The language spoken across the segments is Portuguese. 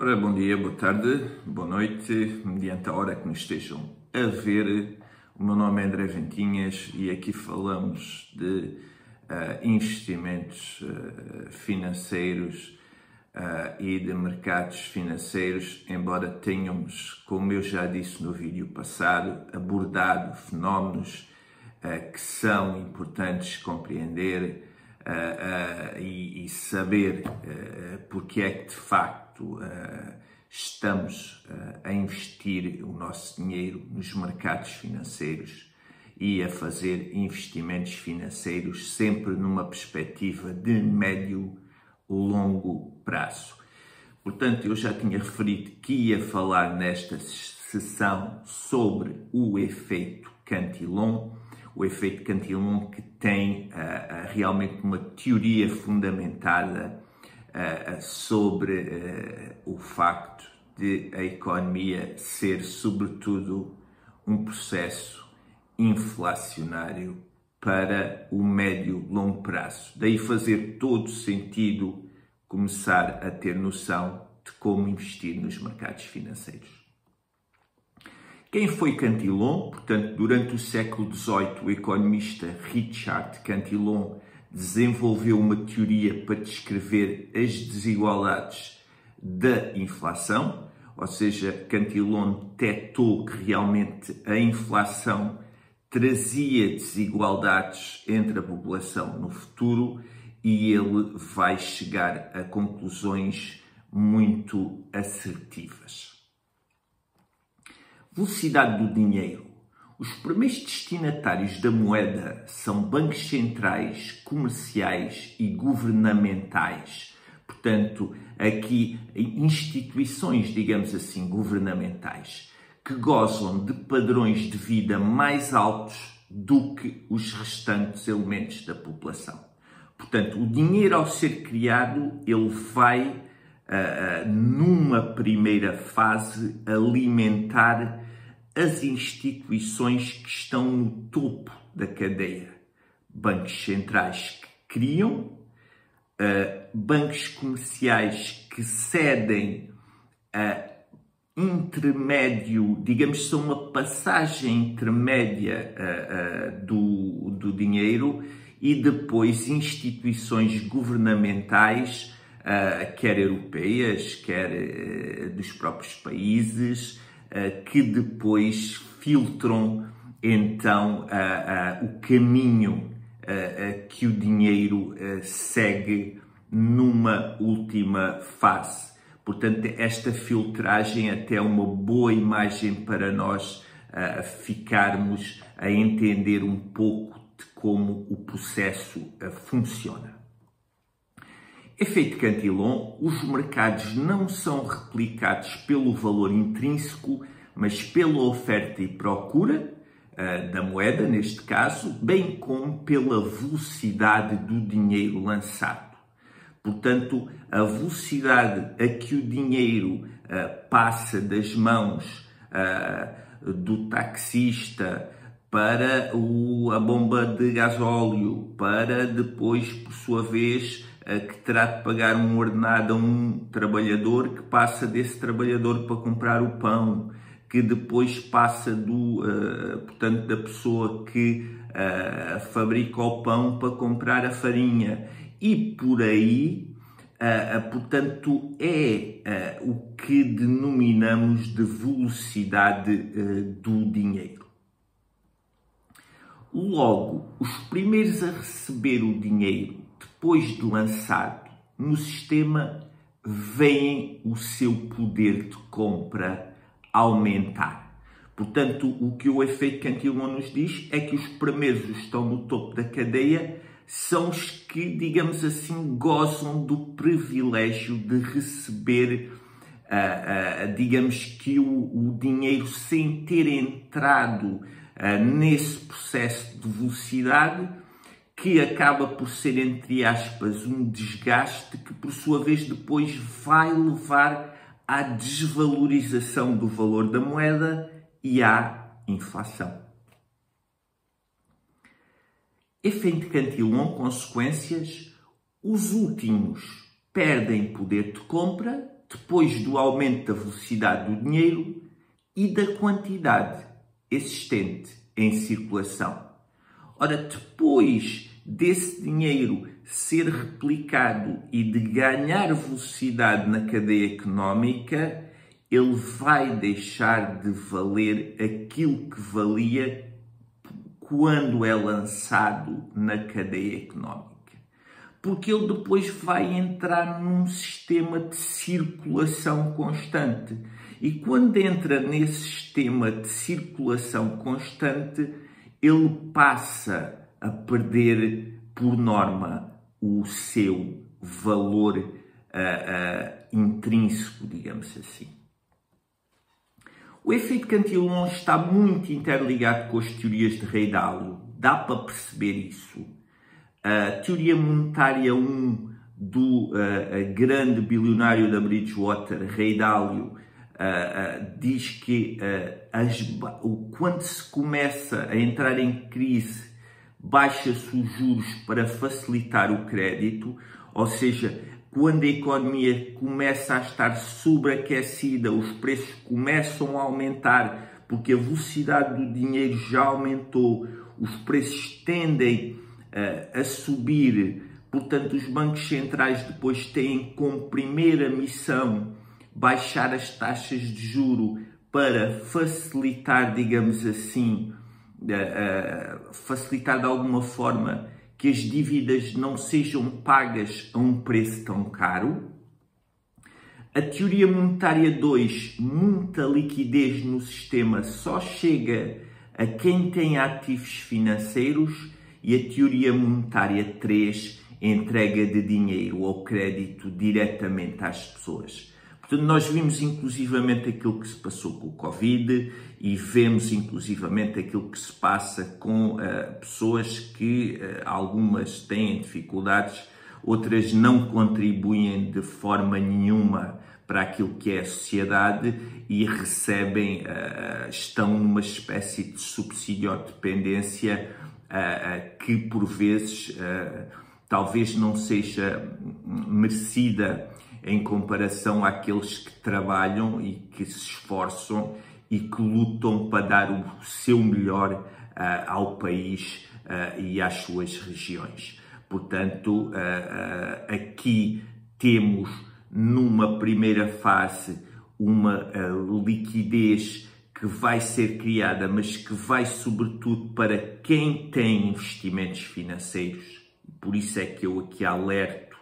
Ora, bom dia, boa tarde, boa noite, mediante a hora que nos estejam a ver. O meu nome é André Ventinhas e aqui falamos de investimentos financeiros e de mercados financeiros, embora tenhamos, como eu já disse no vídeo passado, abordado fenómenos que são importantes compreender e saber porque é que de facto estamos a investir o nosso dinheiro nos mercados financeiros e a fazer investimentos financeiros sempre numa perspectiva de médio ou longo prazo. Portanto, eu já tinha referido que ia falar nesta sessão sobre o efeito Cantillon, o efeito Cantillon que tem realmente uma teoria fundamentada sobre o facto de a economia ser, sobretudo, um processo inflacionário para o médio-longo prazo. Daí fazer todo sentido começar a ter noção de como investir nos mercados financeiros. Quem foi Cantillon? Portanto, durante o século XVIII, o economista Richard Cantillon desenvolveu uma teoria para descrever as desigualdades da inflação, ou seja, Cantillon detectou que realmente a inflação trazia desigualdades entre a população no futuro e ele vai chegar a conclusões muito assertivas. Velocidade do dinheiro. Os primeiros destinatários da moeda são bancos centrais, comerciais e governamentais. Portanto, aqui instituições, digamos assim, governamentais, que gozam de padrões de vida mais altos do que os restantes elementos da população. Portanto, o dinheiro, ao ser criado, ele vai, numa primeira fase, alimentar as instituições que estão no topo da cadeia. Bancos centrais que criam, bancos comerciais que cedem intermédio, digamos, são uma passagem intermédia do dinheiro, e depois instituições governamentais, quer europeias, quer dos próprios países, que depois filtram então o caminho que o dinheiro segue numa última fase. Portanto, esta filtragem até é uma boa imagem para nós ficarmos a entender um pouco de como o processo funciona. Efeito Cantillon: os mercados não são replicados pelo valor intrínseco, mas pela oferta e procura da moeda, neste caso, bem como pela velocidade do dinheiro lançado. Portanto, a velocidade a que o dinheiro passa das mãos do taxista para a bomba de gasóleo, para depois, por sua vez, que terá de pagar um ordenado a um trabalhador, que passa desse trabalhador para comprar o pão, que depois passa portanto, da pessoa que fabrica o pão para comprar a farinha, e por aí, portanto, é o que denominamos de velocidade do dinheiro. Logo, os primeiros a receber o dinheiro depois de lançado no sistema, veem o seu poder de compra aumentar. Portanto, o que o efeito Cantillon nos diz é que os primeiros que estão no topo da cadeia são os que, digamos assim, gozam do privilégio de receber, digamos que o dinheiro sem ter entrado nesse processo de velocidade, que acaba por ser, entre aspas, um desgaste que, por sua vez, depois vai levar à desvalorização do valor da moeda e à inflação. Efeito Cantillon: consequências: os últimos perdem poder de compra, depois do aumento da velocidade do dinheiro e da quantidade existente em circulação. Ora, depois desse dinheiro ser replicado e de ganhar velocidade na cadeia económica, ele vai deixar de valer aquilo que valia quando é lançado na cadeia económica. Porque ele depois vai entrar num sistema de circulação constante. E quando entra nesse sistema de circulação constante, ele passa a perder, por norma, o seu valor intrínseco, digamos assim. O efeito Cantillon está muito interligado com as teorias de Ray Dalio. Dá para perceber isso. A teoria monetária 1 do grande bilionário da Bridgewater, Ray Dalio, diz que quando se começa a entrar em crise, baixa-se os juros para facilitar o crédito, ou seja, quando a economia começa a estar sobreaquecida, os preços começam a aumentar, porque a velocidade do dinheiro já aumentou, os preços tendem a subir, portanto os bancos centrais depois têm como primeira missão baixar as taxas de juro para facilitar, digamos assim, facilitar de alguma forma que as dívidas não sejam pagas a um preço tão caro. A teoria monetária 2, muita liquidez no sistema, só chega a quem tem ativos financeiros. E a teoria monetária 3, entrega de dinheiro ou crédito diretamente às pessoas. Portanto, nós vimos inclusivamente aquilo que se passou com o Covid e vemos inclusivamente aquilo que se passa com pessoas que algumas têm dificuldades, outras não contribuem de forma nenhuma para aquilo que é a sociedade e recebem, estão numa espécie de subsídio ou dependência que por vezes talvez não seja merecida em comparação àqueles que trabalham e que se esforçam e que lutam para dar o seu melhor ao país e às suas regiões. Portanto, aqui temos numa primeira fase uma liquidez que vai ser criada, mas que vai sobretudo para quem tem investimentos financeiros. Por isso é que eu aqui alerto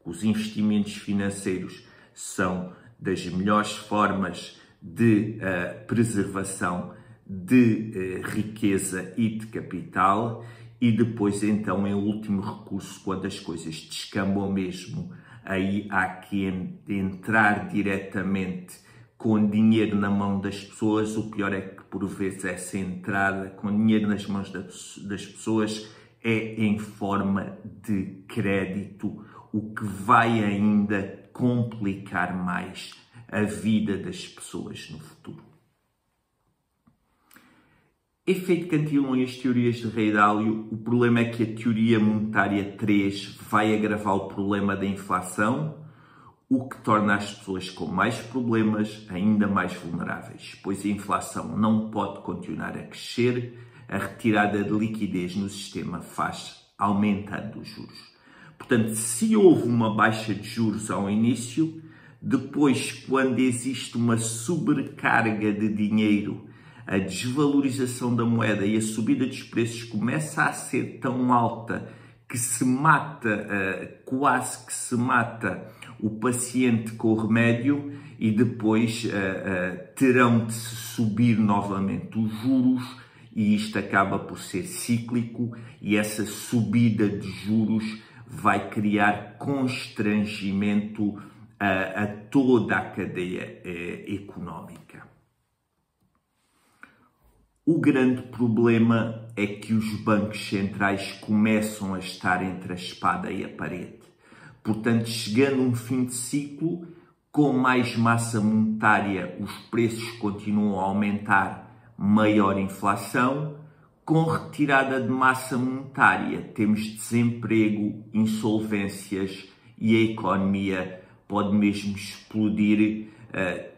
que os investimentos financeiros são das melhores formas de preservação de riqueza e de capital, e depois então em último recurso, quando as coisas descambam mesmo, aí há que entrar diretamente com dinheiro na mão das pessoas. O pior é que por vezes essa entrada com dinheiro nas mãos das pessoas é em forma de crédito, o que vai ainda complicar mais a vida das pessoas no futuro. Efeito Cantillon e as teorias de Ray Dalio, o problema é que a teoria monetária 3 vai agravar o problema da inflação, o que torna as pessoas com mais problemas ainda mais vulneráveis, pois a inflação não pode continuar a crescer, a retirada de liquidez no sistema faz aumentando os juros. Portanto, se houve uma baixa de juros ao início, depois, quando existe uma sobrecarga de dinheiro, a desvalorização da moeda e a subida dos preços começa a ser tão alta que se mata, quase que se mata o paciente com o remédio, e depois terão de se subir novamente os juros, e isto acaba por ser cíclico, e essa subida de juros vai criar constrangimento a toda a cadeia económica. O grande problema é que os bancos centrais começam a estar entre a espada e a parede. Portanto, chegando um fim de ciclo, com mais massa monetária, os preços continuam a aumentar, maior inflação. Com retirada de massa monetária, temos desemprego, insolvências e a economia pode mesmo explodir,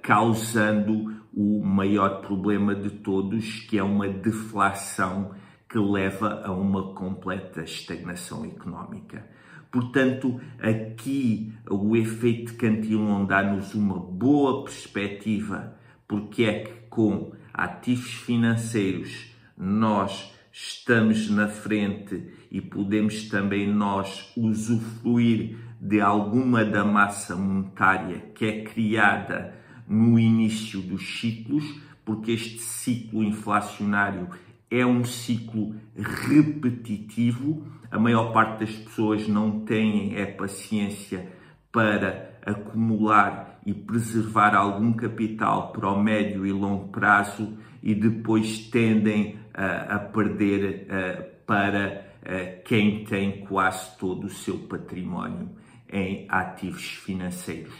causando o maior problema de todos, que é uma deflação que leva a uma completa estagnação económica. Portanto, aqui o efeito Cantillon dá-nos uma boa perspectiva, porque é que com ativos financeiros nós estamos na frente e podemos também nós usufruir de alguma da massa monetária que é criada no início dos ciclos, porque este ciclo inflacionário é um ciclo repetitivo. A maior parte das pessoas não tem paciência para acumular e preservar algum capital para o médio e longo prazo e depois tendem a perder para quem tem quase todo o seu património em ativos financeiros.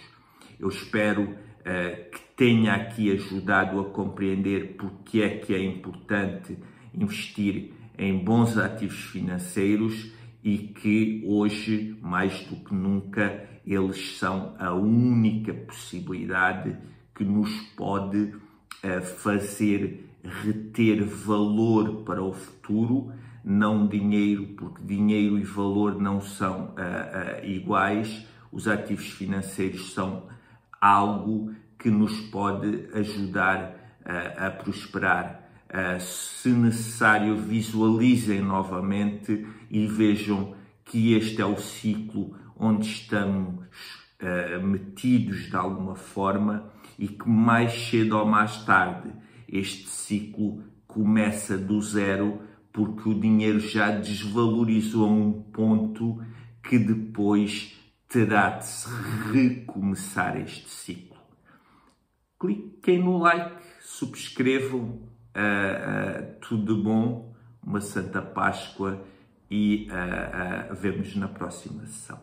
Eu espero que tenha aqui ajudado a compreender porque é que é importante investir em bons ativos financeiros e que hoje, mais do que nunca, eles são a única possibilidade que nos pode fazer reter valor para o futuro, não dinheiro, porque dinheiro e valor não são iguais. Os ativos financeiros são algo que nos pode ajudar a prosperar. Se necessário, visualizem novamente e vejam que este é o ciclo onde estamos metidos de alguma forma e que mais cedo ou mais tarde este ciclo começa do zero, porque o dinheiro já desvalorizou a um ponto que depois terá de se recomeçar este ciclo. Cliquem no like, subscrevam, tudo de bom, uma Santa Páscoa e vemos na próxima sessão.